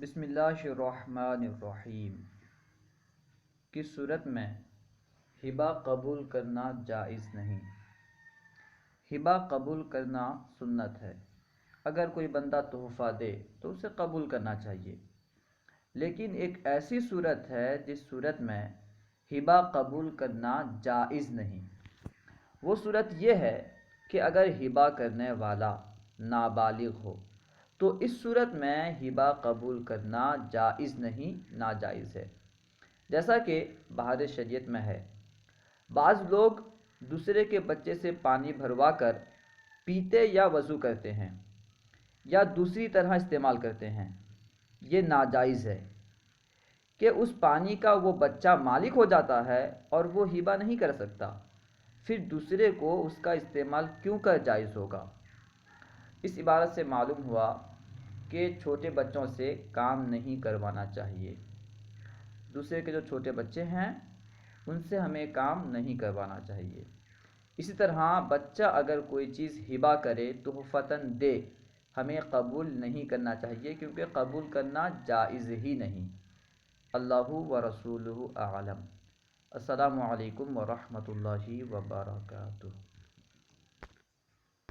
بسم اللہ الرحمن الرحیم۔ کس صورت میں ہبہ قبول کرنا جائز نہیں؟ ہبہ قبول کرنا سنت ہے۔ اگر کوئی بندہ تحفہ دے تو اسے قبول کرنا چاہیے، لیکن ایک ایسی صورت ہے جس صورت میں ہبہ قبول کرنا جائز نہیں۔ وہ صورت یہ ہے کہ اگر ہبہ کرنے والا نابالغ ہو تو اس صورت میں ہبہ قبول کرنا جائز نہیں، ناجائز ہے۔ جیسا کہ بحر شریعت میں ہے، بعض لوگ دوسرے کے بچے سے پانی بھروا کر پیتے یا وضو کرتے ہیں یا دوسری طرح استعمال کرتے ہیں۔ یہ ناجائز ہے کہ اس پانی کا وہ بچہ مالک ہو جاتا ہے اور وہ ہبہ نہیں کر سکتا، پھر دوسرے کو اس کا استعمال کیوں کر جائز ہوگا؟ اس عبارت سے معلوم ہوا کہ چھوٹے بچوں سے کام نہیں کروانا چاہیے۔ دوسرے کے جو چھوٹے بچے ہیں ان سے ہمیں کام نہیں کروانا چاہیے۔ اسی طرح بچہ اگر کوئی چیز ہبہ کرے، تحفتاً دے، ہمیں قبول نہیں کرنا چاہیے، کیونکہ قبول کرنا جائز ہی نہیں۔ اللہ و رسولہ اعلم۔ السلام علیکم ورحمۃ اللہ وبرکاتہ۔